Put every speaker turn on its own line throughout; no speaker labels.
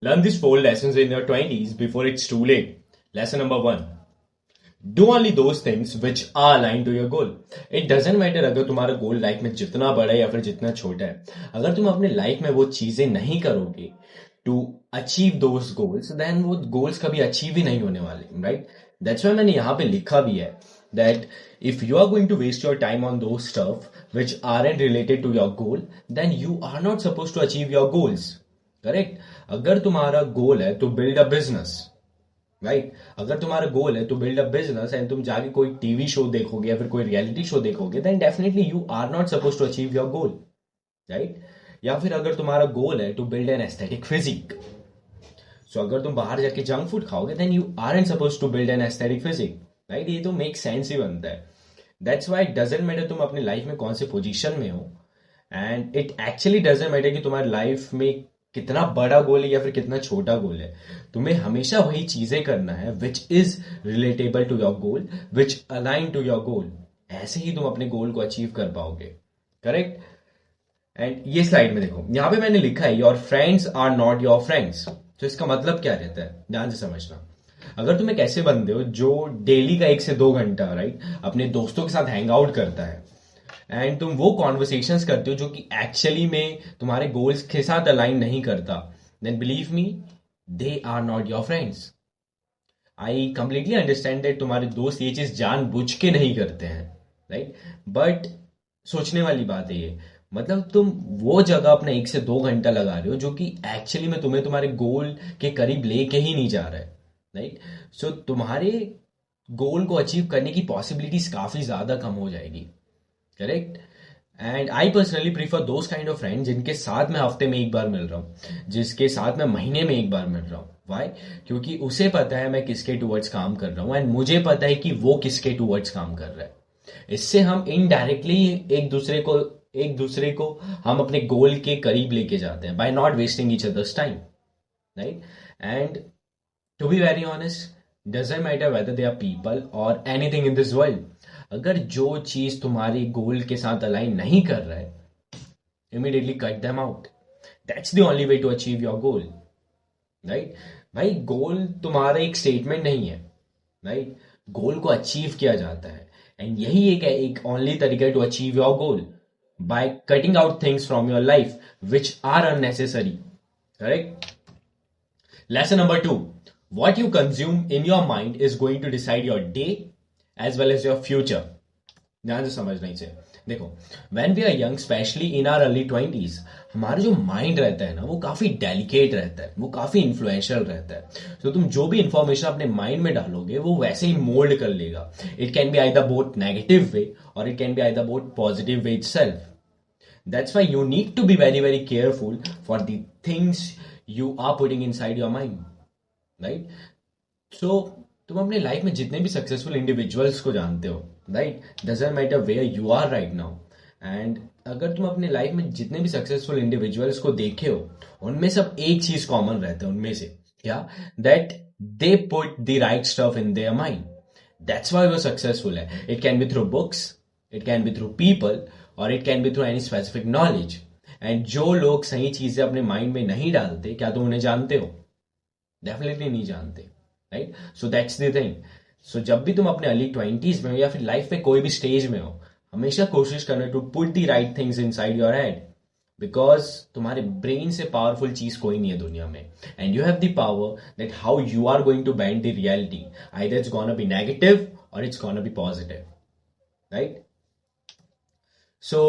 Learn these 4 lessons in your 20s before it's too late. Lesson number 1. Do only those things which are aligned to your goal. It doesn't matter अगर तुम्हारा गोल life में जितना बड़ा है या फिर जितना छोटा है, अगर तुम अपने लाइफ में वो चीजें नहीं करोगे to achieve those goals, then वो गोल्स कभी अचीव ही नहीं होने वाले, राइट? दैट्स वाई मैंने यहाँ पे लिखा भी है that if you are going to waste your time on those stuff which aren't related to your goal, then you are not supposed to achieve your goals. Correct? अगर तुम्हारा goal है to build a business, right? अगर तुम्हारा goal है to build a business and तुम जाके कोई TV show देखोगे या फिर कोई रियलिटी शो देखोगे, then definitely you are not suppose to achieve your goal, right? या फिर अगर तुम्हारा गोल है to build an aesthetic physique, so अगर तुम बाहर जाके जंक फूड खाओगे then you are an suppose to build an aesthetic physique, right? ये तो मेक सेंस ही बनता है. दैट्स वाई डजेंट मैटर तुम अपनी लाइफ में कौन से पोजीशन में हो, and it actually doesn't matter कि तुम्हारी लाइफ में कितना बड़ा गोल है या फिर कितना छोटा गोल है. तुम्हें हमेशा वही चीजें करना है which is relatable to your goal, which align to your goal. ऐसे ही तुम अपने गोल को अचीव कर पाओगे. करेक्ट? एंड ये स्लाइड में देखो, यहां पे मैंने लिखा है your friends are not your friends. तो इसका मतलब क्या रहता है, ध्यान से समझना. अगर तुम एक ऐसे बंदे हो जो डेली का 1 से 2 घंटा, राइट, अपने दोस्तों के साथ हैंग आउट करता है एंड तुम वो कॉन्वर्सेशंस करते हो जो कि एक्चुअली में तुम्हारे गोल्स के साथ अलाइन नहीं करता, then believe me, they are not your friends. I completely understand that तुम्हारे दोस्त ये चीज जानबूझ के नहीं करते हैं, राइट? बट सोचने वाली बात है ये. मतलब तुम वो जगह अपना 1 से 2 घंटा लगा रहे हो जो कि एक्चुअली में तुम्हें तुम्हारे गोल के करीब लेके ही नहीं जा रहा है, राइट? सो तुम्हारे गोल को अचीव करने की पॉसिबिलिटीज काफी ज्यादा कम हो जाएगी. Correct? And I personally prefer those kind of friend जिनके साथ मैं हफ्ते में एक बार मिल रहा हूँ, जिसके साथ मैं महीने में एक बार मिल रहा हूँ. वाई? क्योंकि उसे पता है मैं किसके टूवर्ड्स काम कर रहा हूँ एंड मुझे पता है कि वो किसके टूवर्ड्स काम कर रहा है. इससे हम इनडायरेक्टली एक दूसरे को हम अपने गोल के करीब लेके जाते हैं by not wasting each others time, right? And to be very honest, doesn't matter whether they are people or anything in this world. अगर जो चीज तुम्हारे गोल के साथ अलाइन नहीं कर रहा है, immediately cut them out. That's the only way to achieve your goal, right? भाई, गोल तुम्हारा एक स्टेटमेंट नहीं है, राइट? गोल को अचीव किया जाता है एंड यही एक ओनली तरीका to achieve your goal, by cutting out things from your life which are unnecessary. Correct? Lesson number 2. What you consume in your mind is going to decide your day as well as your future. ध्यान से समझना इसे. देखो, when we are young, especially in our early 20s, हमारा जो mind रहता है ना, वो काफी डेलिकेट रहता है, वो काफी इन्फ्लुएंशियल रहता है. तो तुम जो भी इंफॉर्मेशन अपने माइंड में डालोगे वो वैसे ही मोल्ड कर लेगा. It can be either both negative way और it can be either both positive way itself. That's why you need to be very, very careful for the things you are putting inside your mind, right? So तुम अपने life में जितने भी successful individuals को जानते हो, right, doesn't matter where you are right now, and अगर तुम अपने लाइफ में जितने भी सक्सेसफुल इंडिविजुअल्स को देखे हो, उनमें सब एक चीज कॉमन रहता है. उनमें से क्या? That they put the right stuff in their mind. That's why वो सक्सेसफुल है. It can be through books, it can be through people, और it can be through any specific knowledge. And जो लोग सही चीजें अपने माइंड में नहीं डालते, क्या तुम उन्हें जानते हो? डेफिनेटली नहीं जानते, right? So that's the thing. So जब भी तुम अपने अर्ली 20s में हो या फिर लाइफ में कोई भी स्टेज में हो, हमेशा कोशिश करना to put the right things inside your head, because तुम्हारे ब्रेन से पावरफुल चीज कोई नहीं है दुनिया में. And you have the power that how you are going to bend the reality. Either it's gonna be negative और it's gonna be positive, right? So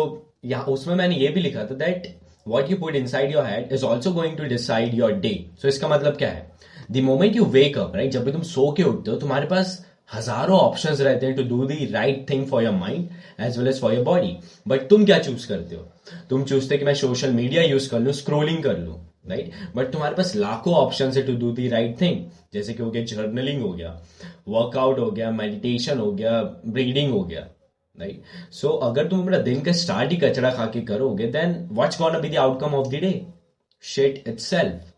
या उसमें मैंने ये भी लिखा था that what you put inside your head is also going to decide your day. सो इसका मतलब क्या है? The moment you wake up, right, जब भी तुम सो के उठते हो, तुम्हारे पास हजारों ऑप्शंस रहते हैं to do the right thing for your mind as well as for your body. But तुम क्या चूज करते हो? तुम चूजते कि मैं सोशल मीडिया यूज कर लूं, स्क्रोलिंग कर लूं, राइट? बट तुम्हारे पास लाखों ऑप्शन है to do the right thing. जैसे कि हो गया जर्नलिंग, हो गया वर्कआउट, हो गया मेडिटेशन, हो गया रीडिंग, हो गया, राइट? सो अगर तुम अपना दिन का स्टार्ट ही कचरा खा के करोगे, then what's gonna be the outcome of the day? Shit itself,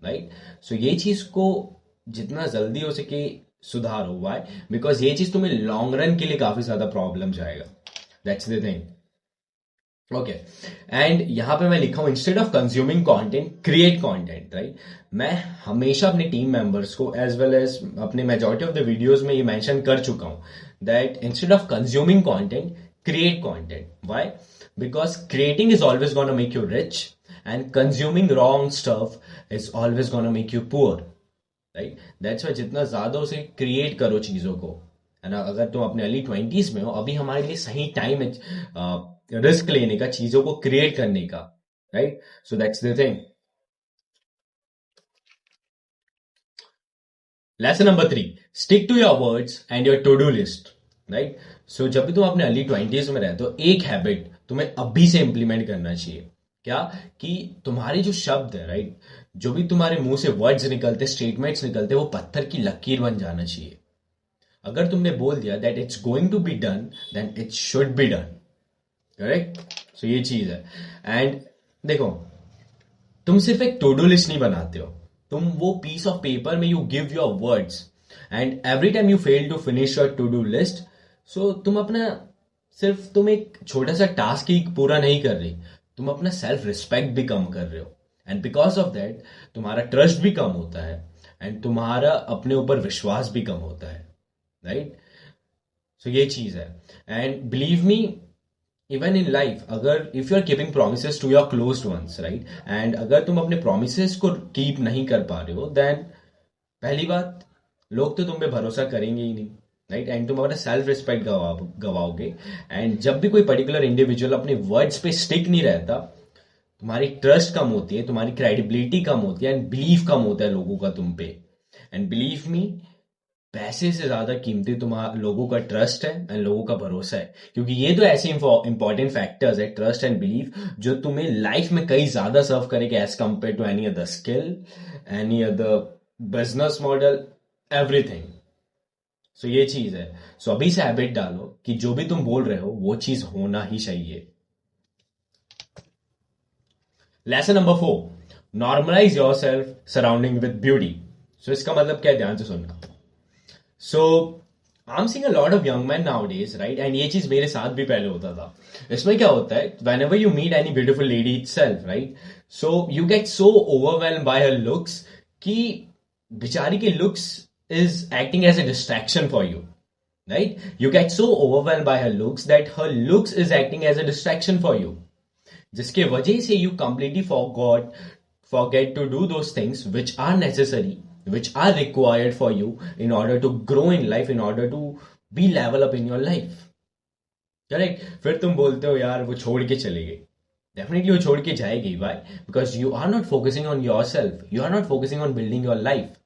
right? So ये चीज को जितना जल्दी हो सके सुधारो. व्हाई? बिकॉज ये चीज तुम्हें लॉन्ग रन के लिए काफी ज्यादा प्रॉब्लम जाएगा. That's the thing. Okay, and यहां पे मैं लिखा हूं instead of consuming content create content, right. मैं हमेशा अपने टीम मेंबर्स को एज वेल एज अपने मेजॉरिटी ऑफ द वीडियोस में ये मेंशन कर चुका हूं that instead of consuming content create content. Why? Because creating is always gonna make you rich and consuming wrong stuff is always gonna make you poor, right. That's why जितना ज्यादा उसे create करो चीजों को, है ना। अगर तुम अपने अर्ली 20s में हो, अभी हमारे लिए सही टाइम है रिस्क लेने का, चीजों को क्रिएट करने का, right. So that's the thing. Lesson number 3, stick to your words and your to do list, right. So जब भी तुम अपने अर्ली 20s में रहते हो, एक हैबिट तुम्हें अभी से इंप्लीमेंट करना चाहिए। क्या? कि तुम्हारे जो शब्द है, राइट, जो भी तुम्हारे मुंह से वर्ड्स निकलते, स्टेटमेंट्स निकलते, वो पत्थर की लकीर बन जाना चाहिए। अगर तुमने बोल दिया that it's going to be done, then it should be done, correct. So ये चीज है। एंड देखो, तुम सिर्फ एक टू डू लिस्ट नहीं बनाते हो, तुम वो पीस ऑफ पेपर में you give your words, and every time you fail to finish your to do list, so तुम अपना, सिर्फ तुम एक छोटा सा टास्क ही पूरा नहीं कर रही, तुम अपना सेल्फ रिस्पेक्ट भी कम कर रहे हो। एंड बिकॉज ऑफ दैट तुम्हारा ट्रस्ट भी कम होता है, एंड तुम्हारा अपने ऊपर विश्वास भी कम होता है, राइट। सो ये चीज है। And believe me, even in life, अगर if you are keeping promise to your closed ones, right, and अगर तुम अपने प्रोमिस को कीप नहीं कर पा रहे हो, देन पहली बात, लोग तो तुम पे भरोसा करेंगे ही नहीं, राइट। एंड तुम अपना सेल्फ रिस्पेक्ट गवाओगे। एंड जब भी कोई पर्टिकुलर इंडिविजुअल अपने वर्ड्स पे स्टिक नहीं रहता, तुम्हारी ट्रस्ट कम होती है, तुम्हारी क्रेडिबिलिटी कम होती है, एंड बिलीव कम होता है लोगों का तुम पे। एंड बिलीव मी, पैसे से ज्यादा कीमती तुम्हारा लोगों का ट्रस्ट है एंड लोगों का भरोसा है, क्योंकि ये तो ऐसे इंपॉर्टेंट फैक्टर्स है, ट्रस्ट एंड बिलीफ, जो तुम्हें लाइफ में कई ज्यादा सर्व करेगा as compare to any other skill, any other business model, everything. So ये चीज है। सो अभी से हैबिट डालो कि जो भी तुम बोल रहे हो वो चीज होना ही चाहिए। Lesson number 4, normalize your self surrounding with beauty. So इसका मतलब क्या है, ध्यान से सुनना। So I am seeing a lot of young man nowadays, right, and ये चीज मेरे साथ भी पहले होता था। इसमें क्या होता है, whenever you meet any beautiful lady itself, right, so you get so overwhelmed by her looks कि बेचारी के looks is acting as a distraction for you, right? You get so overwhelmed by her looks that her looks is acting as a distraction for you, जिसके वजह से you completely forget to do those things which are necessary, which are required for you in order to grow in life, in order to be level up in your life, correct. फिर तुम बोलते हो यार वो छोड़ के चले गई, डेफिनेटली वो छोड़ के जाएगी। Why? Because you are not focusing on your self, you are not focusing on building your life.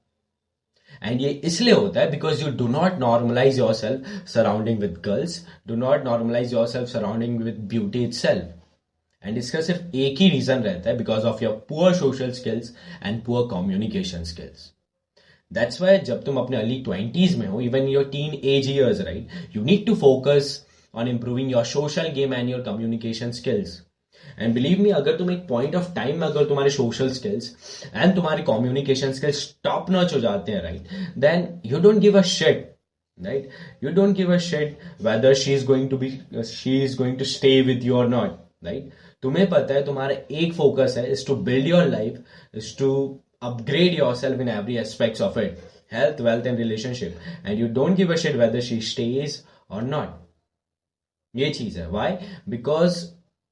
And ये इसलिए होता है because you do not normalise your self surrounding with girls, do not normalise your self surrounding with beauty itself. And इसका सिर्फ एक ही reason रहता है, because of your poor social skills and poor communication skills. That's why जब तुम अपने early 20s में हो, even your teen age years, right, you need to focus on improving your social game and your communication skills. And believe me, अगर तुम एक point of time में अगर तुम्हारे सोशल स्किल्स एंड तुम्हारे कम्युनिकेशन स्किल्स टॉप नॉच हो जाते हैं, right, then you don't give a shit, right, you don't give a shit whether she is going to stay with you or not, right. तुम्हें पता है तुम्हारा एक focus है, is to build your life, is to upgrade yourself in every aspects of it, health, wealth and relationship, and you don't give a shit whether she stays or not. ये चीज है। Why? Because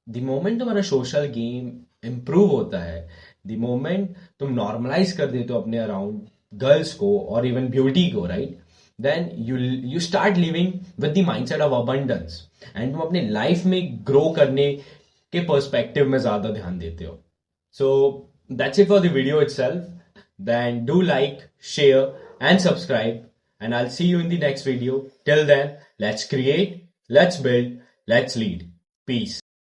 the moment तुम्हारा social game improve होता है, the moment तुम normalise कर देते हो अपने अराउंड गर्ल्स को और इवन ब्यूटी को, right, then you start living with the mindset of abundance, and तुम अपने लाइफ में ग्रो करने के पर्सपेक्टिव में ज्यादा ध्यान देते हो। So that's it for the video itself. Then do like, share and subscribe, and I'll see you in the next video. Till then, let's create, let's build, let's lead. Peace.